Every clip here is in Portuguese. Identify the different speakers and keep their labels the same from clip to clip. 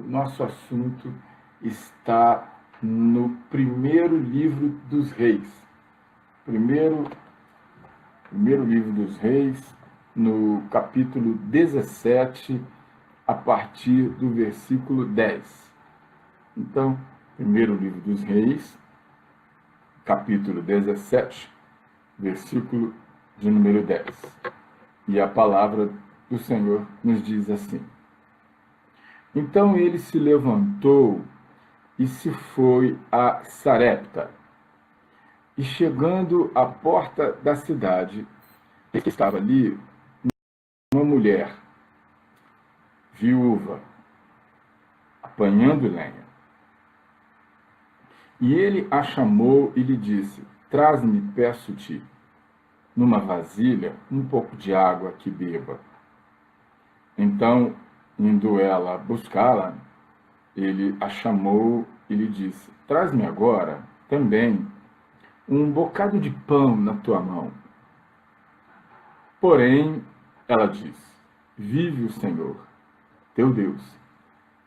Speaker 1: nosso assunto está no primeiro livro dos Reis. Primeiro livro dos Reis, no capítulo 17, a partir do versículo 10. Então, primeiro livro dos Reis, capítulo 17, versículo de número 10. E a palavra do Senhor nos diz assim: Então ele se levantou e se foi a Sarepta. E chegando à porta da cidade, estava ali uma mulher, viúva, apanhando lenha. E ele a chamou e lhe disse: Traz-me, peço-te, numa vasilha, um pouco de água que beba. Então, indo ela buscá-la, ele a chamou e lhe disse: Traz-me agora também um bocado de pão na tua mão. Porém, ela disse: Vive o Senhor, teu Deus,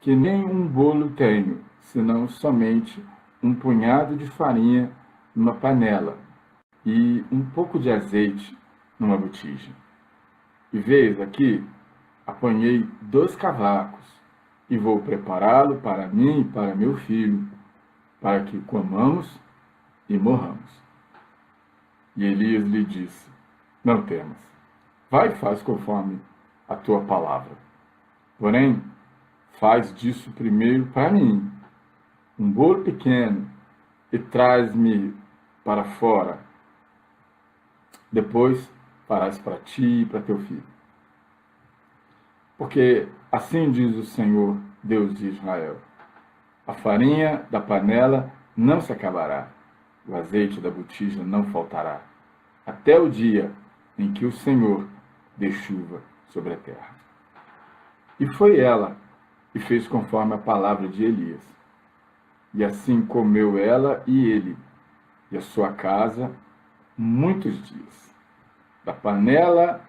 Speaker 1: que nem um bolo tenho, senão somente um punhado de farinha numa panela e um pouco de azeite numa botija. E vês aqui, apanhei 2 cavacos e vou prepará-lo para mim e para meu filho, para que comamos e morramos. E Elias lhe disse: Não temas, vai e faz conforme a tua palavra. Porém, faz disso primeiro para mim um bolo pequeno e traz-me para fora. Depois farás para ti e para teu filho. Porque assim diz o Senhor, Deus de Israel: a farinha da panela não se acabará, o azeite da botija não faltará, até o dia em que o Senhor dê chuva sobre a terra. E foi ela e fez conforme a palavra de Elias. E assim comeu ela e ele, e a sua casa, muitos dias. Da panela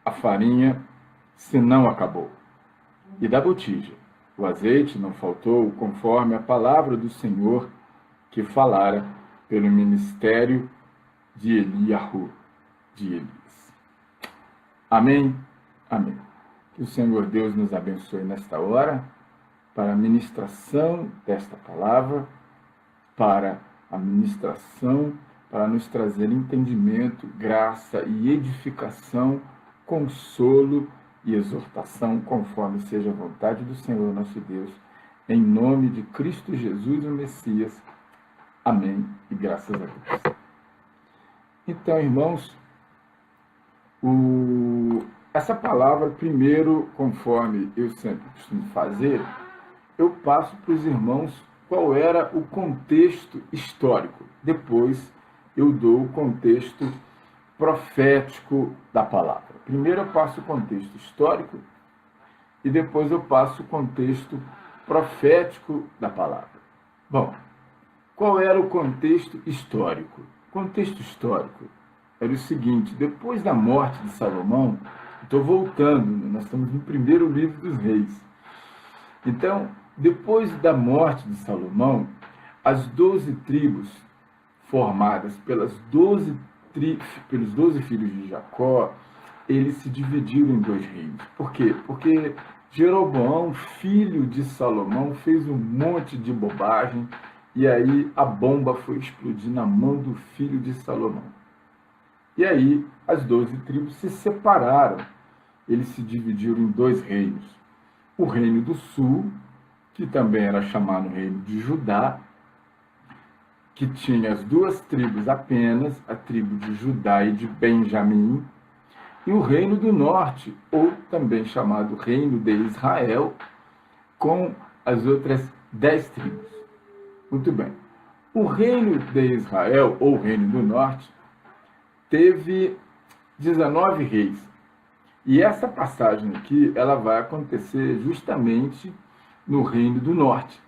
Speaker 1: a farinha se não acabou, e da botija o azeite não faltou, conforme a palavra do Senhor que falara pelo ministério de Eliahu, de Elias. Amém? Amém. Que o Senhor Deus nos abençoe nesta hora, para a ministração desta palavra, para a ministração, para nos trazer entendimento, graça e edificação, consolo e exortação, conforme seja a vontade do Senhor nosso Deus, em nome de Cristo Jesus, o Messias. Amém e graças a Deus. Então, irmãos, essa palavra, primeiro, conforme eu sempre costumo fazer, eu passo para os irmãos qual era o contexto histórico. Depois eu dou o contexto profético da palavra. Primeiro eu passo o contexto histórico e depois eu passo o contexto profético da palavra. Bom, qual era o contexto histórico? O contexto histórico era o seguinte: depois da morte de Salomão, estou voltando, nós estamos no primeiro livro dos Reis. Então, depois da morte de Salomão, as 12 tribos formadas pelos 12 filhos de Jacó, eles se dividiram em 2 reinos. Por quê? Porque Jeroboão, filho de Salomão, fez um monte de bobagem e aí a bomba foi explodir na mão do filho de Salomão. E aí as 12 tribos se separaram. Eles se dividiram em 2 reinos. O reino do sul, que também era chamado reino de Judá, que tinha as 2 tribos apenas, a tribo de Judá e de Benjamim, e o reino do norte, ou também chamado reino de Israel, com as outras 10 tribos. Muito bem. O reino de Israel, ou reino do norte, teve 19 reis. E essa passagem aqui, ela vai acontecer justamente no reino do norte.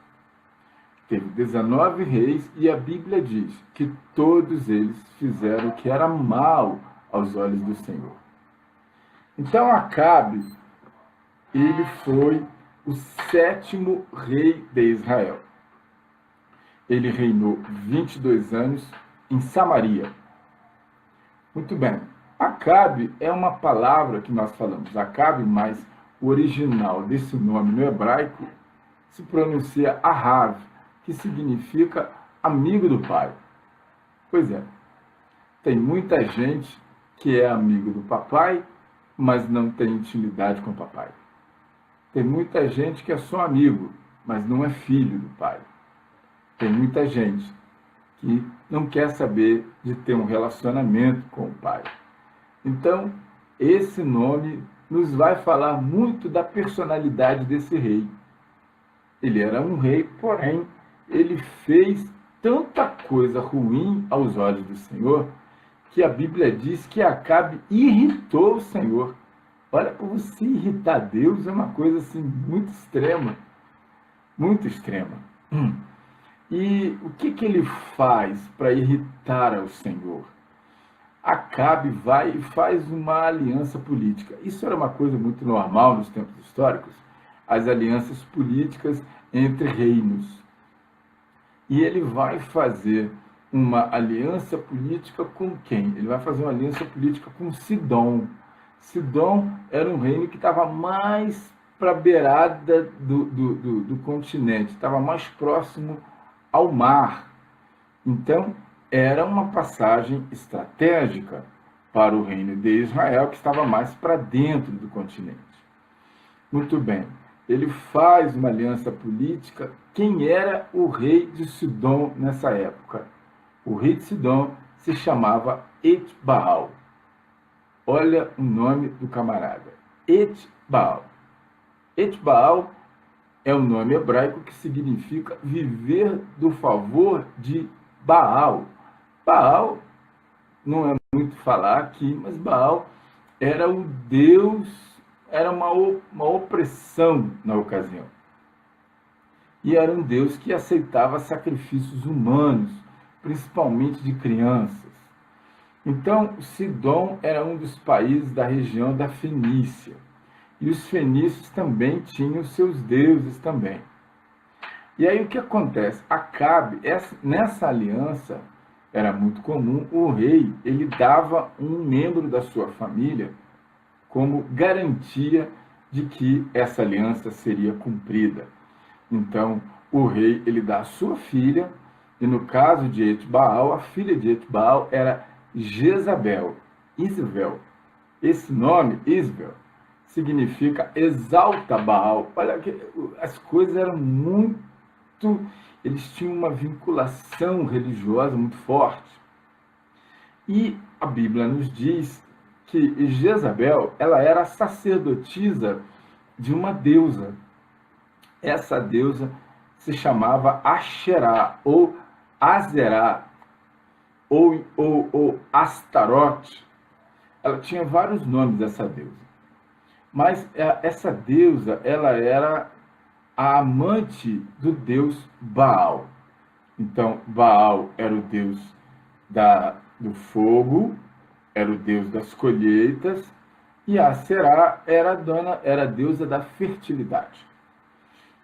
Speaker 1: Teve 19 reis e a Bíblia diz que todos eles fizeram o que era mal aos olhos do Senhor. Então Acabe, ele foi o sétimo rei de Israel. Ele reinou 22 anos em Samaria. Muito bem. Acabe é uma palavra que nós falamos Acabe, mas o original desse nome no hebraico se pronuncia Ahav, que significa amigo do pai. Pois é, tem muita gente que é amigo do papai, mas não tem intimidade com o papai. Tem muita gente que é só amigo, mas não é filho do pai. Tem muita gente que não quer saber de ter um relacionamento com o pai. Então, esse nome nos vai falar muito da personalidade desse rei. Ele era um rei, porém, ele fez tanta coisa ruim aos olhos do Senhor, que a Bíblia diz que Acabe irritou o Senhor. Olha, para você irritar Deus é uma coisa assim muito extrema. Muito extrema. E o que ele faz para irritar ao Senhor? Acabe vai e faz uma aliança política. Isso era uma coisa muito normal nos tempos históricos, as alianças políticas entre reinos. E ele vai fazer uma aliança política com quem? Ele vai fazer uma aliança política com Sidom. Sidom era um reino que estava mais para a beirada do continente, estava mais próximo ao mar. Então, era uma passagem estratégica para o reino de Israel, que estava mais para dentro do continente. Muito bem, ele faz uma aliança política. Quem era o rei de Sidom nessa época? O rei de Sidom se chamava Etbaal. Olha o nome do camarada, Etbaal. Etbaal é um nome hebraico que significa viver do favor de Baal. Baal não é muito falar aqui, mas Baal era o deus, era uma opressão na ocasião. E era um deus que aceitava sacrifícios humanos, principalmente de crianças. Então, Sidom era um dos países da região da Fenícia. E os fenícios também tinham seus deuses também. E aí o que acontece? Acabe, nessa aliança, era muito comum, o rei, ele dava um membro da sua família como garantia de que essa aliança seria cumprida. Então, o rei, ele dá a sua filha, e no caso de Etbaal, a filha de Etbaal era Jezabel, Isabel. Esse nome, Isabel, significa exalta Baal. Olha, as coisas eram muito... Eles tinham uma vinculação religiosa muito forte. E a Bíblia nos diz que Jezabel, ela era sacerdotisa de uma deusa. Essa deusa se chamava Asherá, ou Azerá, ou Astarote. Ela tinha vários nomes, essa deusa. Mas essa deusa, ela era a amante do deus Baal. Então, Baal era o deus do fogo, era o deus das colheitas, e Aserá era a deusa da fertilidade.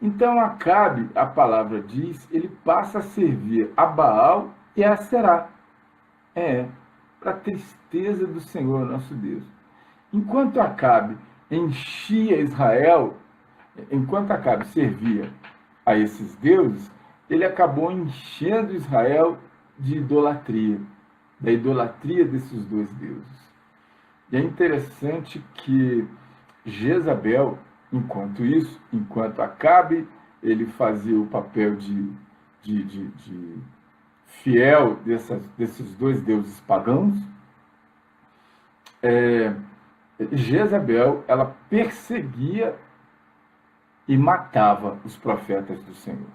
Speaker 1: Então, Acabe, a palavra diz, ele passa a servir a Baal e a Aserá. Para a tristeza do Senhor, nosso Deus. Enquanto Acabe enchia Israel, enquanto Acabe servia a esses deuses, ele acabou enchendo Israel de idolatria, da idolatria desses dois deuses. E é interessante que Jezabel, enquanto Acabe, ele fazia o papel de fiel desses dois deuses pagãos, Jezabel, ela perseguia e matava os profetas do Senhor.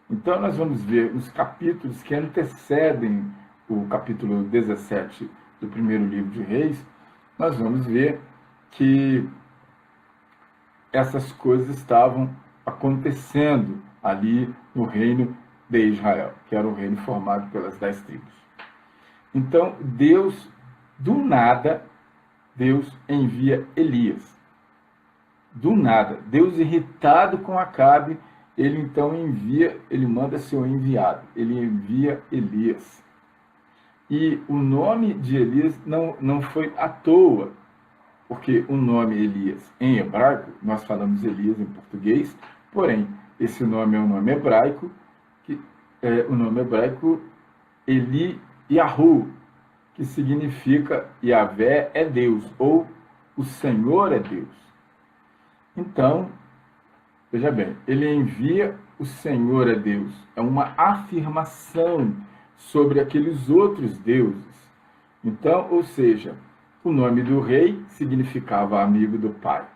Speaker 1: Então, nós vamos ver nos capítulos que antecedem o capítulo 17 do primeiro livro de Reis, nós vamos ver que essas coisas estavam acontecendo ali no reino de Israel, que era o reino formado pelas 10 tribos. Então, Deus, do nada, Deus envia Elias. do nada. Deus, irritado com Acabe, ele então ele manda seu enviado, ele envia Elias. E o nome de Elias não foi à toa, porque o nome Elias em hebraico, nós falamos Elias em português, porém, esse nome é um nome hebraico, que é o nome hebraico Eli Yahu, que significa Yahvé é Deus, ou o Senhor é Deus. Então, veja bem, ele envia o Senhor é Deus. É uma afirmação sobre aqueles outros deuses. Então, ou seja, o nome do rei significava amigo do Pai.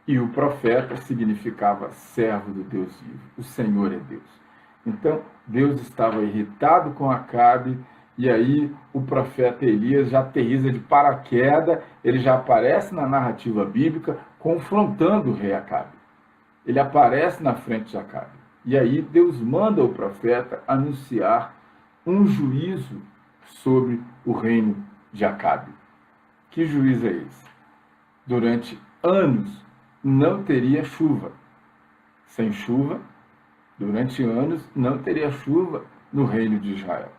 Speaker 1: E o profeta significava servo do Deus vivo. O Senhor é Deus. Então, Deus estava irritado com Acabe, e aí o profeta Elias já aterriza de paraquedas, ele já aparece na narrativa bíblica confrontando o rei Acabe. Ele aparece na frente de Acabe. E aí Deus manda o profeta anunciar um juízo sobre o reino de Acabe. Que juízo é esse? Durante anos não teria chuva. Sem chuva, durante anos não teria chuva no reino de Israel.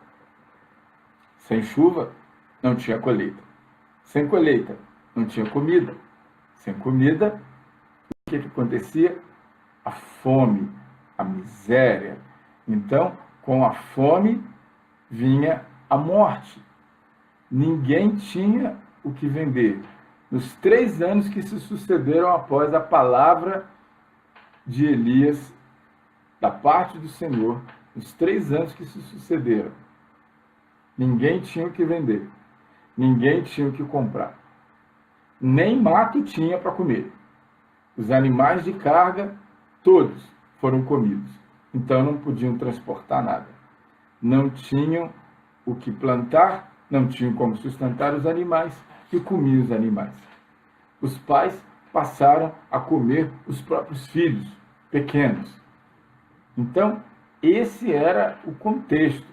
Speaker 1: Sem chuva, não tinha colheita. Sem colheita, não tinha comida. Sem comida, o que acontecia? A fome, a miséria. Então, com a fome, vinha a morte. Ninguém tinha o que vender. Nos 3 anos que se sucederam após a palavra de Elias, da parte do Senhor, nos 3 anos que se sucederam, ninguém tinha o que vender. Ninguém tinha o que comprar. Nem mato tinha para comer. Os animais de carga, todos foram comidos. Então não podiam transportar nada. Não tinham o que plantar, não tinham como sustentar os animais e comiam os animais. Os pais passaram a comer os próprios filhos pequenos. Então, esse era o contexto.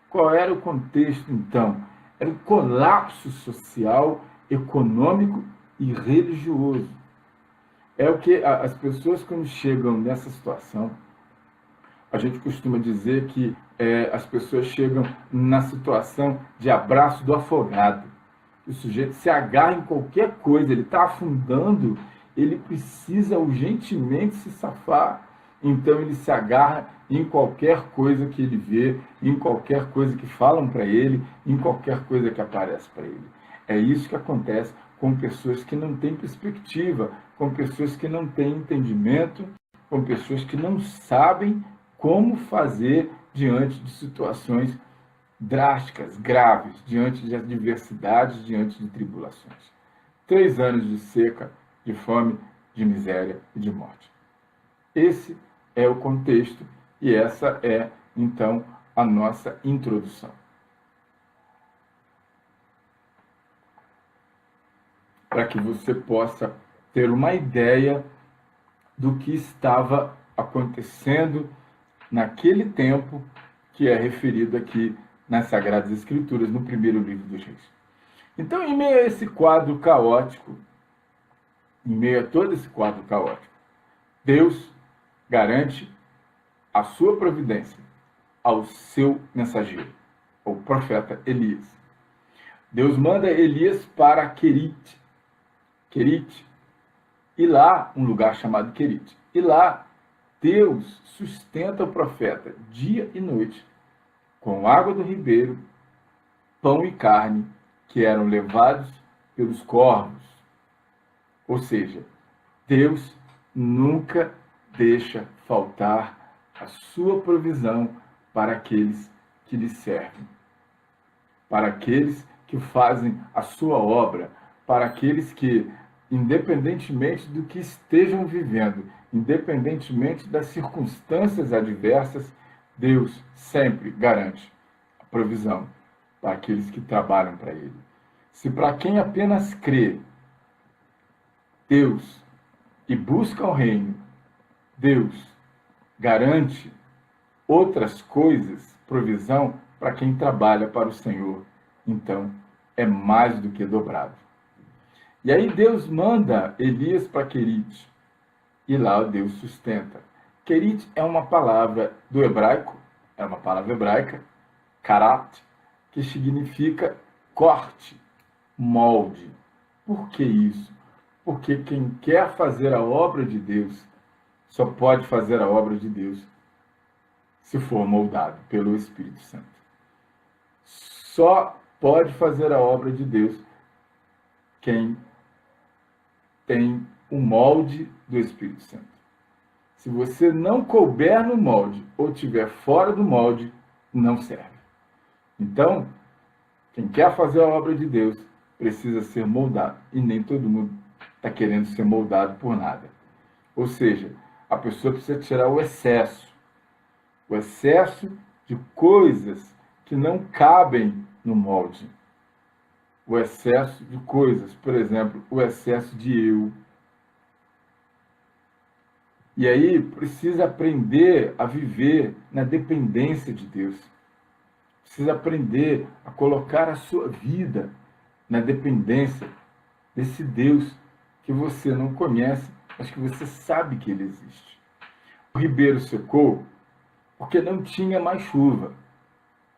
Speaker 1: Qual era o contexto, então? Era o colapso social, econômico e religioso. É o que as pessoas, quando chegam nessa situação, a gente costuma dizer que as pessoas chegam na situação de abraço do afogado. O sujeito se agarra em qualquer coisa, ele está afundando, ele precisa urgentemente se safar, então ele se agarra em qualquer coisa que ele vê, em qualquer coisa que falam para ele, em qualquer coisa que aparece para ele. É isso que acontece com pessoas que não têm perspectiva, com pessoas que não têm entendimento, com pessoas que não sabem como fazer diante de situações drásticas, graves, diante de adversidades, diante de tribulações. 3 anos de seca, de fome, de miséria e de morte. Esse é o contexto e essa é, então, a nossa introdução. Para que você possa ter uma ideia do que estava acontecendo naquele tempo que é referido aqui nas Sagradas Escrituras, no primeiro livro dos Reis. Então, em meio a esse quadro caótico, em meio a todo esse quadro caótico, Deus garante a sua providência ao seu mensageiro, o profeta Elias. Deus manda Elias para Querite, e lá, um lugar chamado Querite. E lá, Deus sustenta o profeta dia e noite, com água do ribeiro, pão e carne, que eram levados pelos corvos. Ou seja, Deus nunca deixa faltar a sua provisão para aqueles que lhe servem, para aqueles que fazem a sua obra, para aqueles que, independentemente do que estejam vivendo, independentemente das circunstâncias adversas, Deus sempre garante a provisão para aqueles que trabalham para Ele. Se para quem apenas crê Deus e busca o reino, Deus garante outras coisas, provisão para quem trabalha para o Senhor, então é mais do que dobrado. E aí Deus manda Elias para Querite. e lá Deus sustenta. Kerit é uma palavra do hebraico, é uma palavra hebraica, karat, que significa corte, molde. Por que isso? Porque quem quer fazer a obra de Deus só pode fazer a obra de Deus se for moldado pelo Espírito Santo. Só pode fazer a obra de Deus quem tem o molde do Espírito Santo. Se você não couber no molde ou estiver fora do molde, não serve. Então, quem quer fazer a obra de Deus precisa ser moldado. E nem todo mundo está querendo ser moldado por nada. Ou seja, a pessoa precisa tirar o excesso de coisas que não cabem no molde. O excesso de coisas, por exemplo, o excesso de eu. E aí precisa aprender a viver na dependência de Deus. Precisa aprender a colocar a sua vida na dependência desse Deus que você não conhece, mas que você sabe que ele existe. O ribeiro secou porque não tinha mais chuva.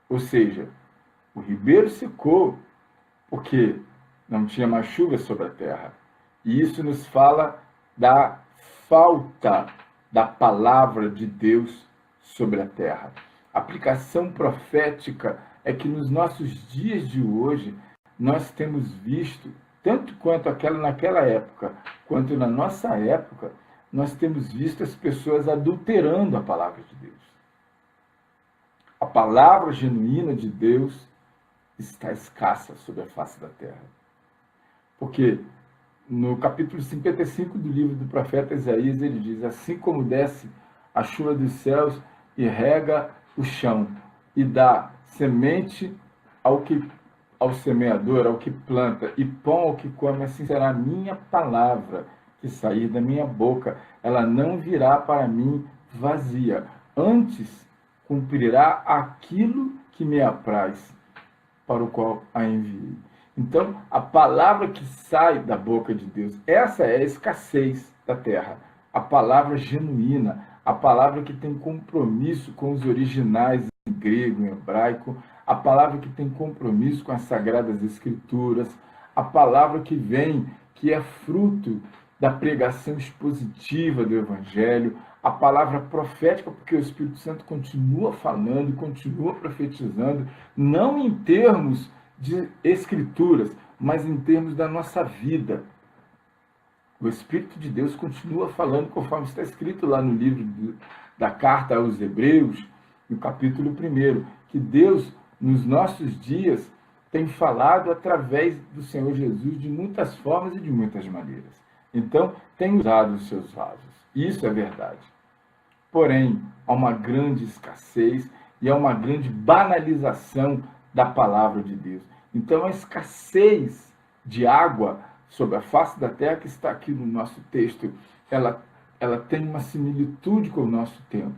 Speaker 1: Ou seja, o ribeiro secou porque não tinha mais chuva sobre a terra. E isso nos fala da falta da palavra de Deus sobre a terra. A aplicação profética é que nos nossos dias de hoje nós temos visto, tanto quanto naquela época, quanto na nossa época, nós temos visto as pessoas adulterando a palavra de Deus. A palavra genuína de Deus está escassa sobre a face da terra. Porque no capítulo 55 do livro do profeta Isaías, ele diz: assim como desce a chuva dos céus e rega o chão, e dá semente ao semeador, ao que planta, e pão ao que come, assim será a minha palavra que sair da minha boca. Ela não virá para mim vazia, antes cumprirá aquilo que me apraz, para o qual a enviei. Então, a palavra que sai da boca de Deus, essa é a escassez da terra. A palavra genuína, a palavra que tem compromisso com os originais em grego, em hebraico, a palavra que tem compromisso com as sagradas escrituras, a palavra que vem, que é fruto da pregação expositiva do evangelho, a palavra profética, porque o Espírito Santo continua falando, continua profetizando, não em termos de escrituras, mas em termos da nossa vida. O Espírito de Deus continua falando, conforme está escrito lá no livro da carta aos Hebreus, no capítulo 1, que Deus, nos nossos dias, tem falado através do Senhor Jesus de muitas formas e de muitas maneiras. Então, tem usado os seus vasos. Isso é verdade. Porém, há uma grande escassez e há uma grande banalização da palavra de Deus. Então, a escassez de água sobre a face da terra, que está aqui no nosso texto, ela tem uma similitude com o nosso tempo,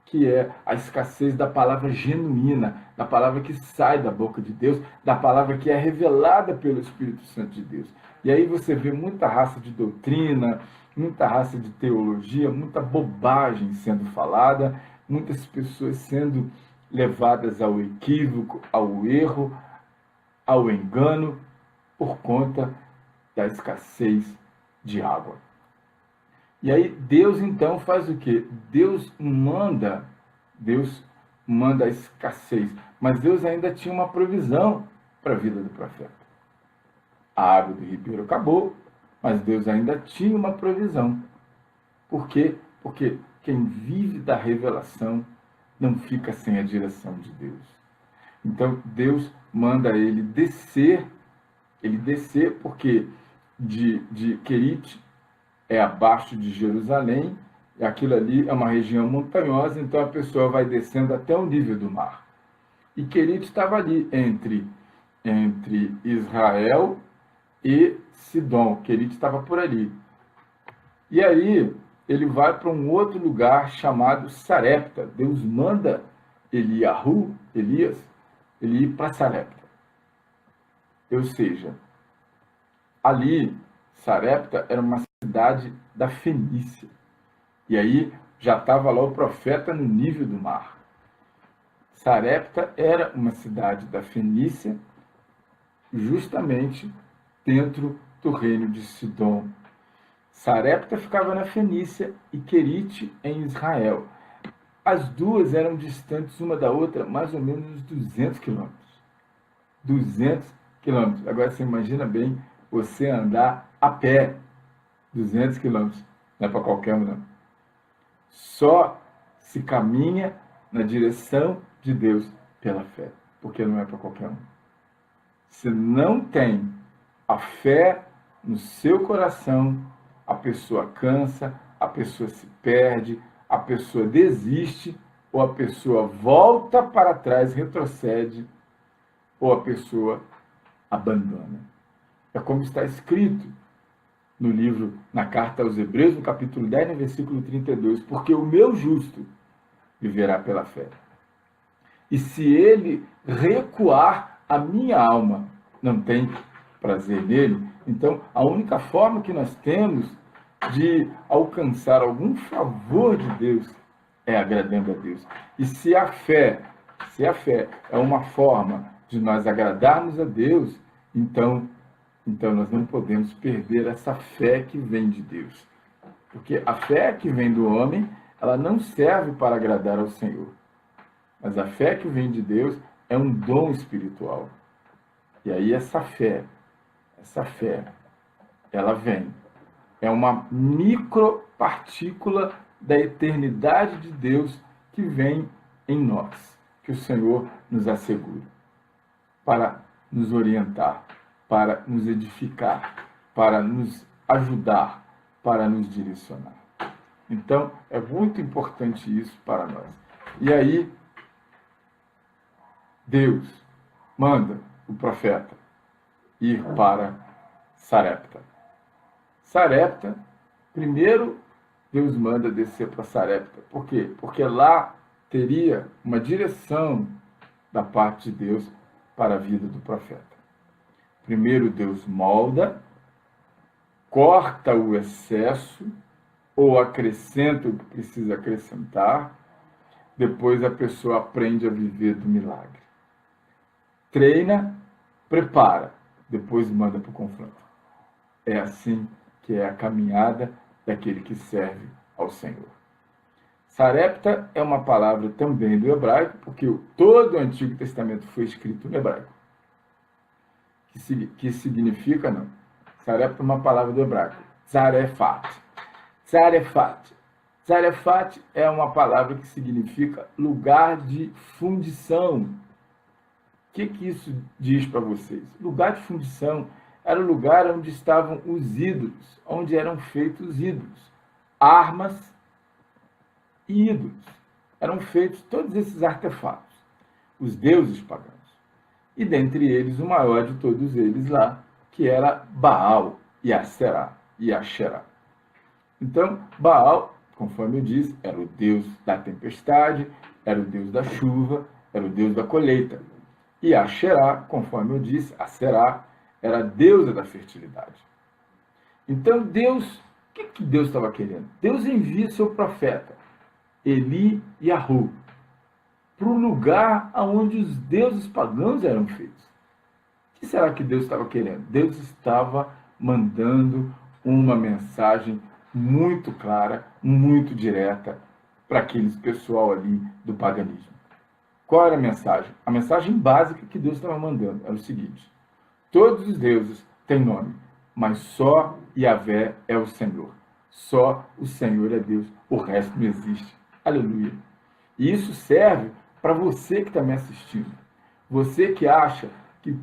Speaker 1: que é a escassez da palavra genuína, da palavra que sai da boca de Deus, da palavra que é revelada pelo Espírito Santo de Deus. E aí você vê muita raça de doutrina, muita raça de teologia, muita bobagem sendo falada, muitas pessoas sendo levadas ao equívoco, ao erro, ao engano, por conta da escassez de água. E aí Deus então faz o quê? Deus manda a escassez, mas Deus ainda tinha uma provisão para a vida do profeta. A água do ribeiro acabou, mas Deus ainda tinha uma provisão. Por quê? Porque quem vive da revelação não fica sem a direção de Deus. Então Deus manda ele descer porque de Querite é abaixo de Jerusalém, e aquilo ali é uma região montanhosa, então a pessoa vai descendo até o nível do mar. E Querite estava ali entre Israel e Sidom. Querite estava por ali. E aí ele vai para um outro lugar chamado Sarepta. Deus manda Elias, ele ir para Sarepta. Ou seja, ali, Sarepta era uma cidade da Fenícia. E aí já estava lá o profeta no nível do mar. Sarepta era uma cidade da Fenícia, justamente dentro do reino de Sidom. Sarepta ficava na Fenícia e Querite em Israel. As duas eram distantes uma da outra mais ou menos 200 quilômetros. 200 quilômetros. Agora você imagina bem você andar a pé 200 quilômetros. Não é para qualquer um, não. Só se caminha na direção de Deus pela fé, porque não é para qualquer um. Se não tem a fé no seu coração, a pessoa cansa, a pessoa se perde, a pessoa desiste, ou a pessoa volta para trás, retrocede, ou a pessoa abandona. É como está escrito no livro, na carta aos Hebreus, no capítulo 10, no versículo 32, porque o meu justo viverá pela fé. E se ele recuar, a minha alma não tem prazer nele. Então, a única forma que nós temos de alcançar algum favor de Deus é agradando a Deus. E se a fé é uma forma de nós agradarmos a Deus, então nós não podemos perder essa fé que vem de Deus. Porque a fé que vem do homem, ela não serve para agradar ao Senhor. Mas a fé que vem de Deus é um dom espiritual. E aí essa fé, ela vem. É uma micropartícula da eternidade de Deus que vem em nós, que o Senhor nos assegura, para nos orientar, para nos edificar, para nos ajudar, para nos direcionar. Então, é muito importante isso para nós. E aí, Deus manda o profeta ir para Sarepta. Sarepta, primeiro Deus manda descer para Sarepta. Por quê? Porque lá teria uma direção da parte de Deus para a vida do profeta. Primeiro Deus molda, corta o excesso ou acrescenta o que precisa acrescentar. Depois a pessoa aprende a viver do milagre. Treina, prepara, depois manda para o confronto. É assim que é a caminhada daquele que serve ao Senhor. Sarepta é uma palavra também do hebraico, porque todo o Antigo Testamento foi escrito no hebraico. Que significa, não. Sarepta é uma palavra do hebraico. Zarefat. Zarefat. Zarefat é uma palavra que significa lugar de fundição. O que isso diz para vocês? Lugar de fundição era o lugar onde estavam os ídolos, onde eram feitos os ídolos. Armas e ídolos. Eram feitos todos esses artefatos. Os deuses pagãos. E dentre eles, o maior de todos eles lá, que era Baal e Asherá. Então, Baal, conforme eu disse, era o deus da tempestade, era o deus da chuva, era o deus da colheita. E Asherá, conforme eu disse, Aserá, era a deusa da fertilidade. Então, Deus, o que Deus estava querendo? Deus envia seu profeta, Eli e Ahu, para o lugar onde os deuses pagãos eram feitos. O que será que Deus estava querendo? Deus estava mandando uma mensagem muito clara, muito direta para aqueles pessoal ali do paganismo. Qual era a mensagem? A mensagem básica que Deus estava mandando era o seguinte: todos os deuses têm nome, mas só Yahvé é o Senhor. Só o Senhor é Deus, o resto não existe. Aleluia. E isso serve para você que está me assistindo. Você que acha que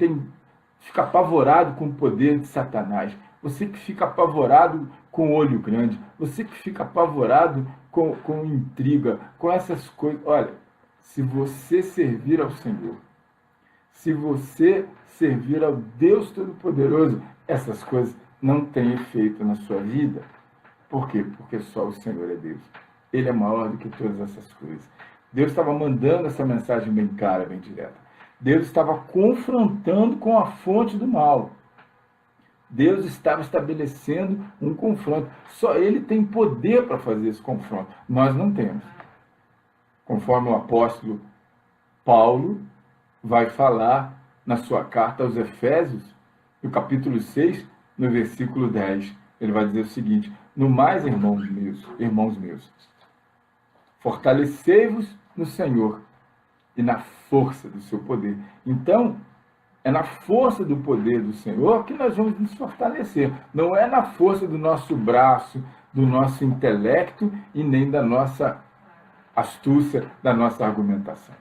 Speaker 1: fica apavorado com o poder de Satanás. Você que fica apavorado com o olho grande. Você que fica apavorado com intriga, com essas coisas. Olha, se você servir ao Senhor, se você servir ao Deus Todo-Poderoso, essas coisas não têm efeito na sua vida. Por quê? Porque só o Senhor é Deus. Ele é maior do que todas essas coisas. Deus estava mandando essa mensagem bem clara, bem direta. Deus estava confrontando com a fonte do mal. Deus estava estabelecendo um confronto. Só Ele tem poder para fazer esse confronto. Nós não temos. Conforme o apóstolo Paulo vai falar na sua carta aos Efésios, no capítulo 6, no versículo 10. Ele vai dizer o seguinte: no mais, irmãos meus, fortalecei-vos no Senhor e na força do seu poder. Então, é na força do poder do Senhor que nós vamos nos fortalecer. Não é na força do nosso braço, do nosso intelecto e nem da nossa astúcia, da nossa argumentação.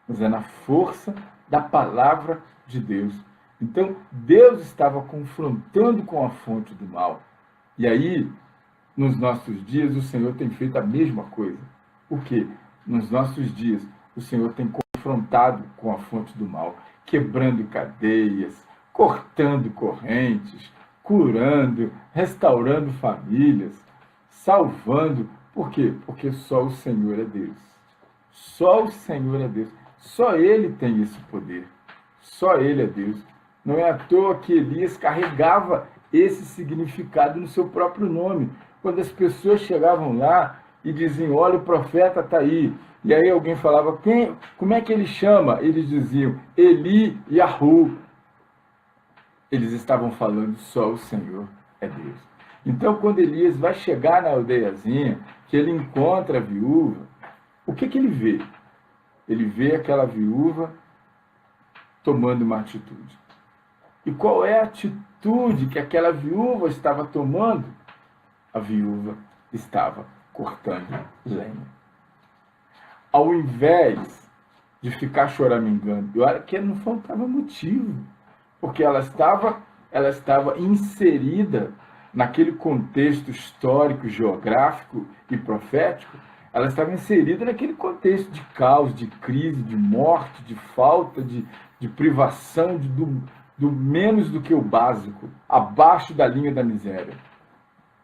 Speaker 1: Mas é na força da palavra de Deus. Então, Deus estava confrontando com a fonte do mal. E aí, nos nossos dias, o Senhor tem feito a mesma coisa. O quê? Nos nossos dias, o Senhor tem confrontado com a fonte do mal, quebrando cadeias, cortando correntes, curando, restaurando famílias, salvando. Por quê? Porque só o Senhor é Deus. Só o Senhor é Deus. Só Ele tem esse poder. Só Ele é Deus. Não é à toa que Elias carregava esse significado no seu próprio nome. Quando as pessoas chegavam lá e diziam: olha, o profeta está aí. E aí alguém falava: como é que ele chama? Eles diziam: Eli Yahu. Eles estavam falando: só o Senhor é Deus. Então, quando Elias vai chegar na aldeiazinha, que ele encontra a viúva, o que ele vê? Ele vê aquela viúva tomando uma atitude. E qual é a atitude que aquela viúva estava tomando? A viúva estava cortando lenha. Ao invés de ficar choramingando, e olha que não faltava motivo, porque ela estava inserida naquele contexto histórico, geográfico e profético. Ela estava inserida naquele contexto de caos, de crise, de morte, de falta, de privação, do menos do que o básico, abaixo da linha da miséria.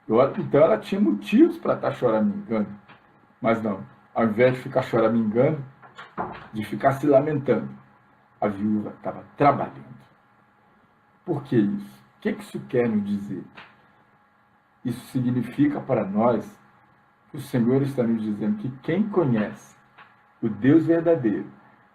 Speaker 1: Então ela tinha motivos para estar choramingando, mas não. Ao invés de ficar choramingando, de ficar se lamentando, a viúva estava trabalhando. Por que isso? O que isso quer nos dizer? Isso significa para nós que o Senhor está nos dizendo que quem conhece o Deus verdadeiro,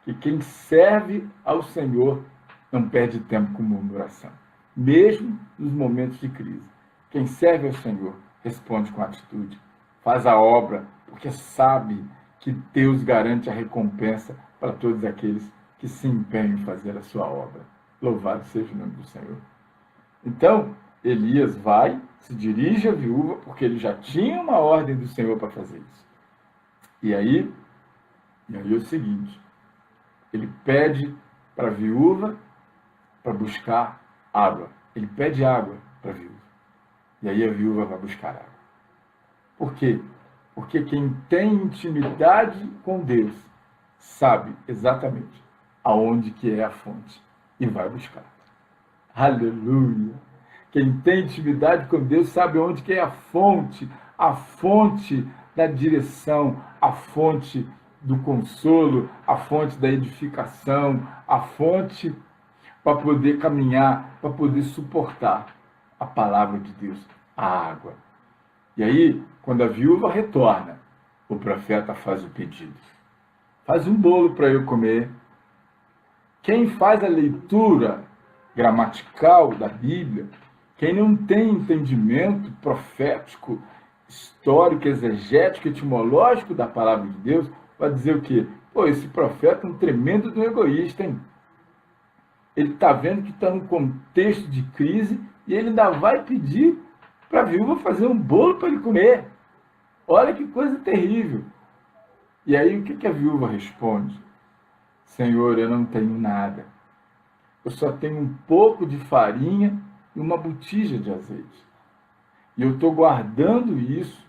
Speaker 1: que quem serve ao Senhor não perde tempo com murmuração, mesmo nos momentos de crise. Quem serve ao Senhor responde com atitude, faz a obra, porque sabe que Deus garante a recompensa para todos aqueles que se empenham em fazer a sua obra. Louvado seja o nome do Senhor. Então, Elias se dirige à viúva, porque ele já tinha uma ordem do Senhor para fazer isso. E aí é o seguinte: ele pede para a viúva para buscar água. Ele pede água para a viúva. E aí a viúva vai buscar água. Por quê? Porque quem tem intimidade com Deus sabe exatamente aonde que é a fonte e vai buscar. Aleluia! Quem tem intimidade com Deus sabe onde que é a fonte da direção, a fonte do consolo, a fonte da edificação, a fonte para poder caminhar, para poder suportar a palavra de Deus, a água. E aí, quando a viúva retorna, o profeta faz o pedido. Faz um bolo para eu comer. Quem faz a leitura gramatical da Bíblia, quem não tem entendimento profético, histórico, exegético, etimológico da palavra de Deus, vai dizer o quê? Pô, esse profeta é um tremendo do egoísta, hein? Ele está vendo que está num contexto de crise e ele ainda vai pedir para a viúva fazer um bolo para ele comer. Olha que coisa terrível. E aí o que a viúva responde? Senhor, eu não tenho nada. Eu só tenho um pouco de farinha e uma botija de azeite. E eu estou guardando isso.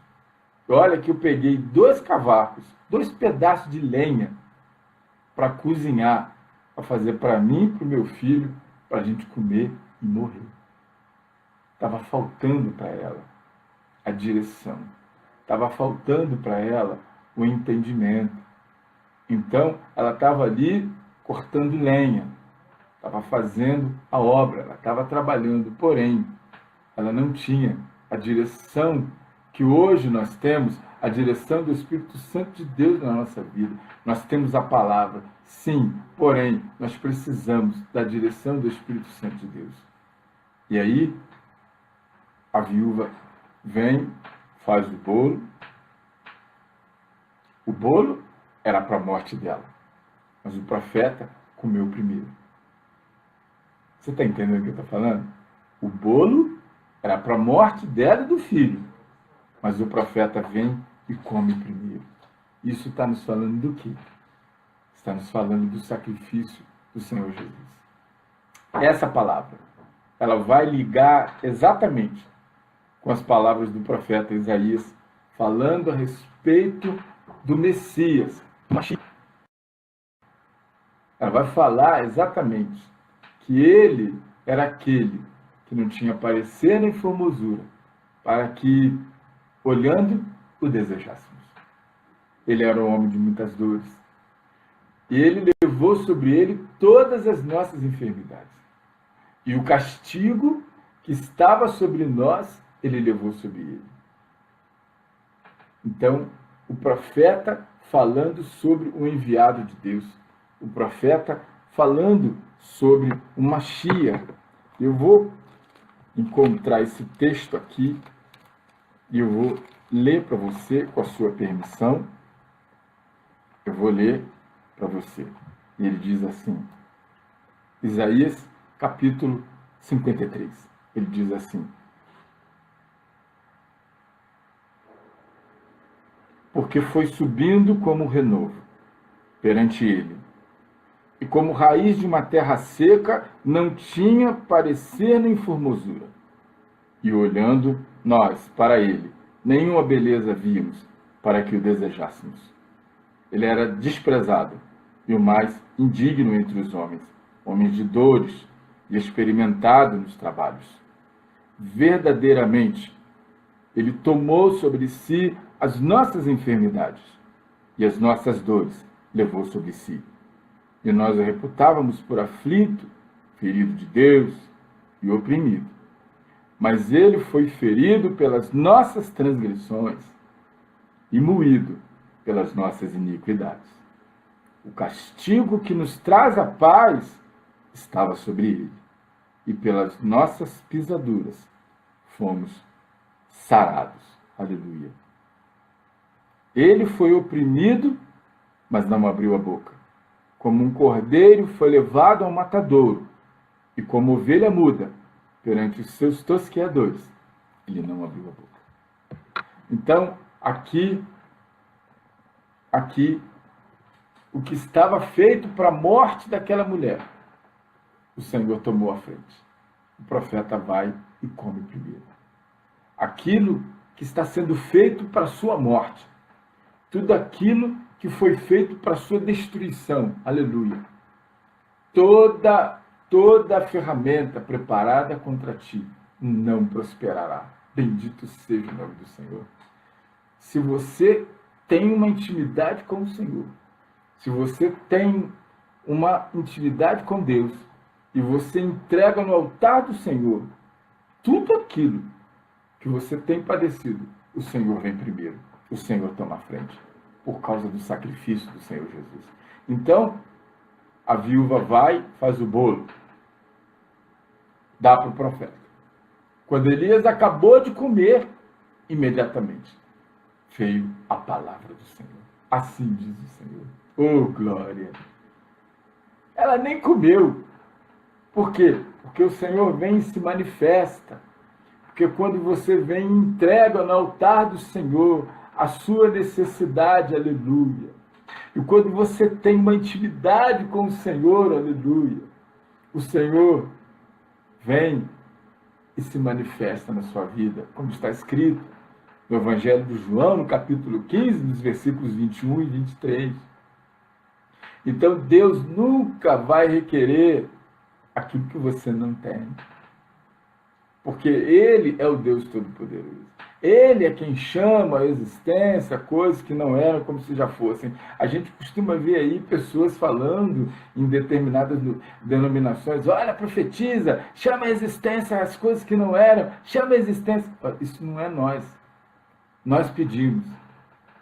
Speaker 1: Olha que eu peguei 2 cavacos, 2 pedaços de lenha para cozinhar, para fazer para mim e para o meu filho, para a gente comer e morrer. Estava faltando para ela a direção. Estava faltando para ela o entendimento. Então, ela estava ali cortando lenha. Estava fazendo a obra, ela estava trabalhando. Porém, ela não tinha a direção que hoje nós temos, a direção do Espírito Santo de Deus na nossa vida. Nós temos a palavra, sim, porém, nós precisamos da direção do Espírito Santo de Deus. E aí, a viúva vem, faz o bolo. O bolo era para a morte dela, mas o profeta comeu primeiro. Você está entendendo o que eu estou falando? O bolo era para a morte dela e do filho, mas o profeta vem e come primeiro. Isso está nos falando do quê? Está nos falando do sacrifício do Senhor Jesus. Essa palavra, ela vai ligar exatamente com as palavras do profeta Isaías, falando a respeito do Messias. Ela vai falar exatamente que ele era aquele que não tinha parecer nem formosura, para que, olhando, o desejássemos. Ele era um homem de muitas dores. E ele levou sobre ele todas as nossas enfermidades. E o castigo que estava sobre nós, ele levou sobre ele. Então, o profeta falando sobre o enviado de Deus. O profeta falando sobre o Mashiach. Eu vou encontrar esse texto aqui e eu vou ler para você, com a sua permissão. Eu vou ler para você. E ele diz assim, Isaías, capítulo 53. Ele diz assim: porque foi subindo como renovo perante ele, e como raiz de uma terra seca, não tinha parecer nem formosura. E olhando nós para ele, nenhuma beleza víamos para que o desejássemos. Ele era desprezado e o mais indigno entre os homens, homem de dores e experimentado nos trabalhos. Verdadeiramente, ele tomou sobre si as nossas enfermidades e as nossas dores levou sobre si. E nós o reputávamos por aflito, ferido de Deus e oprimido. Mas ele foi ferido pelas nossas transgressões e moído pelas nossas iniquidades. O castigo que nos traz a paz estava sobre ele, e pelas nossas pisaduras fomos sarados. Aleluia. Ele foi oprimido, mas não abriu a boca. Como um cordeiro foi levado ao matadouro, e como ovelha muda perante os seus tosqueadores, ele não abriu a boca. Então, aqui, o que estava feito para a morte daquela mulher, o Senhor tomou a frente. O profeta vai e come primeiro. Aquilo que está sendo feito para a sua morte, tudo aquilo que foi feito para a sua destruição, aleluia. Toda a ferramenta preparada contra ti não prosperará. Bendito seja o nome do Senhor. Se você tem uma intimidade com o Senhor, se você tem uma intimidade com Deus, e você entrega no altar do Senhor tudo aquilo que você tem padecido, o Senhor vem primeiro, o Senhor toma a frente, por causa do sacrifício do Senhor Jesus. Então, a viúva vai, faz o bolo, dá para o profeta. Quando Elias acabou de comer, imediatamente veio a palavra do Senhor. Assim diz o Senhor. Oh, glória! Ela nem comeu. Por quê? Porque o Senhor vem e se manifesta. Porque quando você vem e entrega no altar do Senhor a sua necessidade, aleluia. E quando você tem uma intimidade com o Senhor, aleluia, o Senhor vem e se manifesta na sua vida, como está escrito no Evangelho de João, no capítulo 15, nos versículos 21 e 23. Então, Deus nunca vai requerer aquilo que você não tem. Porque Ele é o Deus Todo-Poderoso. Ele é quem chama a existência coisas que não eram como se já fossem. A gente costuma ver aí pessoas falando em determinadas denominações, olha, profetiza, chama a existência as coisas que não eram, chama a existência. Isso não é nós. Nós pedimos,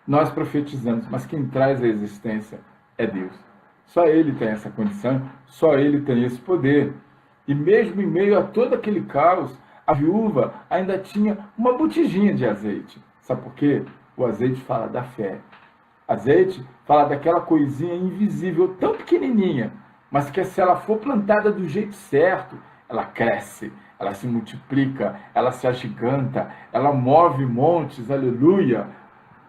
Speaker 1: nós profetizamos, mas quem traz a existência é Deus. Só Ele tem essa condição, só Ele tem esse poder. E mesmo em meio a todo aquele caos, a viúva ainda tinha uma botijinha de azeite. Sabe por quê? O azeite fala da fé. Azeite fala daquela coisinha invisível, tão pequenininha, mas que se ela for plantada do jeito certo, ela cresce, ela se multiplica, ela se agiganta, ela move montes, aleluia,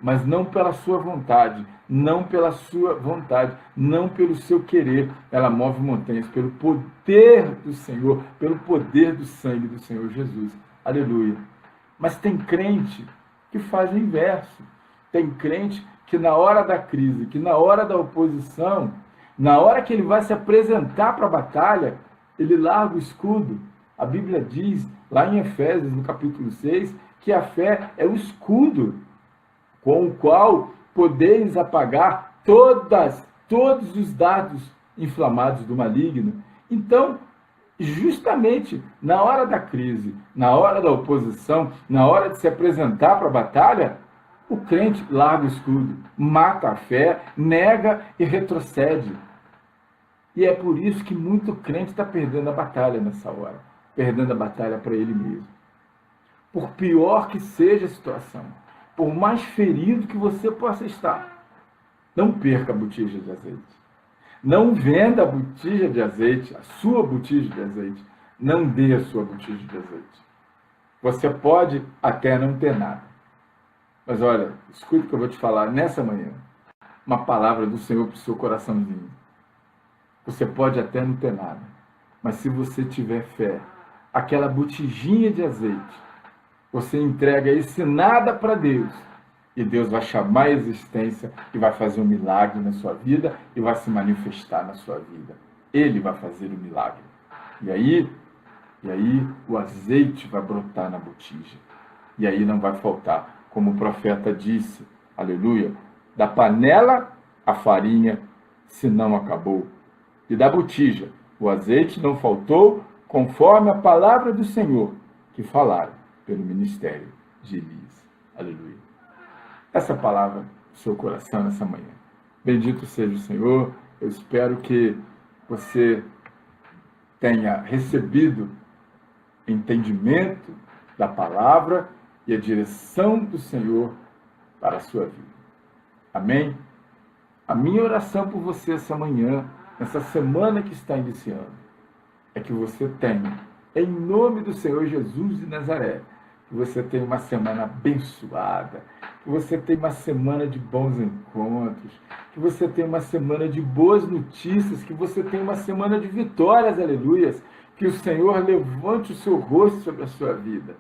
Speaker 1: mas não pela sua vontade, não pela sua vontade, não pelo seu querer. Ela move montanhas pelo poder do Senhor, pelo poder do sangue do Senhor Jesus. Aleluia. Mas tem crente que faz o inverso. Tem crente que na hora da crise, que na hora da oposição, na hora que ele vai se apresentar para a batalha, ele larga o escudo. A Bíblia diz, lá em Efésios, no capítulo 6, que a fé é o escudo com o qual podeis apagar todos os dardos inflamados do maligno. Então, justamente na hora da crise, na hora da oposição, na hora de se apresentar para a batalha, o crente larga o escudo, mata a fé, nega e retrocede. E é por isso que muito crente está perdendo a batalha nessa hora, perdendo a batalha para ele mesmo. Por pior que seja a situação, por mais ferido que você possa estar, não perca a botija de azeite. Não venda a botija de azeite, a sua botija de azeite. Não dê a sua botija de azeite. Você pode até não ter nada. Mas olha, escute o que eu vou te falar nessa manhã. Uma palavra do Senhor para o seu coraçãozinho. Você pode até não ter nada. Mas se você tiver fé, aquela botijinha de azeite, você entrega esse nada para Deus. E Deus vai chamar a existência e vai fazer um milagre na sua vida e vai se manifestar na sua vida. Ele vai fazer o milagre. E aí o azeite vai brotar na botija. E aí não vai faltar, como o profeta disse, aleluia, da panela a farinha se não acabou. E da botija o azeite não faltou, conforme a palavra do Senhor que falaram pelo ministério de Elias. Aleluia. Essa palavra no seu coração nessa manhã. Bendito seja o Senhor. Eu espero que você tenha recebido entendimento da palavra e a direção do Senhor para a sua vida. Amém? A minha oração por você essa manhã, nessa semana que está iniciando, é que você tenha, em nome do Senhor Jesus de Nazaré, que você tenha uma semana abençoada, que você tenha uma semana de bons encontros, que você tenha uma semana de boas notícias, que você tenha uma semana de vitórias, aleluias, que o Senhor levante o seu rosto sobre a sua vida,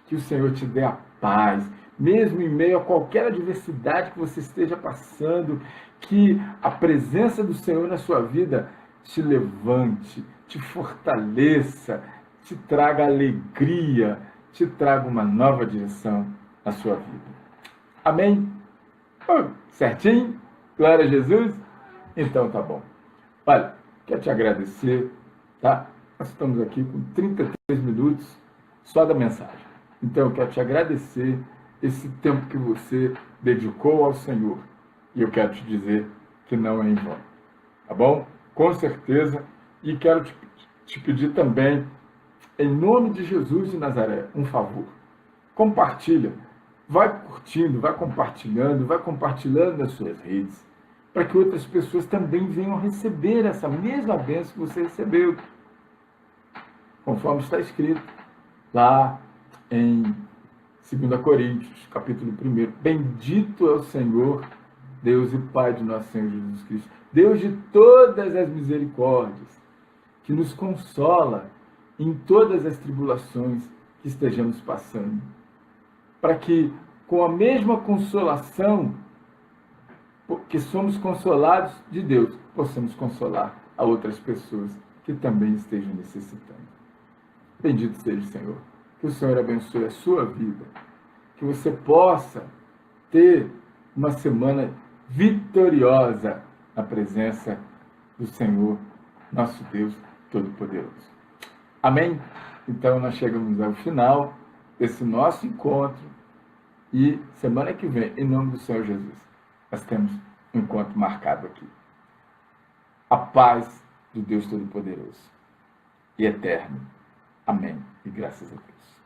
Speaker 1: que o Senhor te dê a paz, mesmo em meio a qualquer adversidade que você esteja passando, que a presença do Senhor na sua vida te levante, te fortaleça, te traga alegria, te traga uma nova direção na sua vida. Amém? Certinho? Glória a Jesus? Então tá bom. Olha, quero te agradecer, tá? Nós estamos aqui com 33 minutos só da mensagem. Então eu quero te agradecer esse tempo que você dedicou ao Senhor. E eu quero te dizer que não é em vão. Tá bom? Com certeza. E quero te pedir também, em nome de Jesus de Nazaré, um favor. Compartilha. Vai curtindo, vai compartilhando nas suas redes, para que outras pessoas também venham receber essa mesma bênção que você recebeu. Conforme está escrito lá em 2 Coríntios, capítulo 1. Bendito é o Senhor, Deus e Pai de nosso Senhor Jesus Cristo, Deus de todas as misericórdias, que nos consola em todas as tribulações que estejamos passando, para que, com a mesma consolação que somos consolados de Deus, possamos consolar a outras pessoas que também estejam necessitando. Bendito seja o Senhor. Que o Senhor abençoe a sua vida. que você possa ter uma semana vitoriosa na presença do Senhor, nosso Deus Todo-Poderoso. Amém? Então nós chegamos ao final desse nosso encontro e semana que vem, em nome do Senhor Jesus, nós temos um encontro marcado aqui. A paz do Deus Todo-Poderoso e eterno. Amém. E graças a Deus.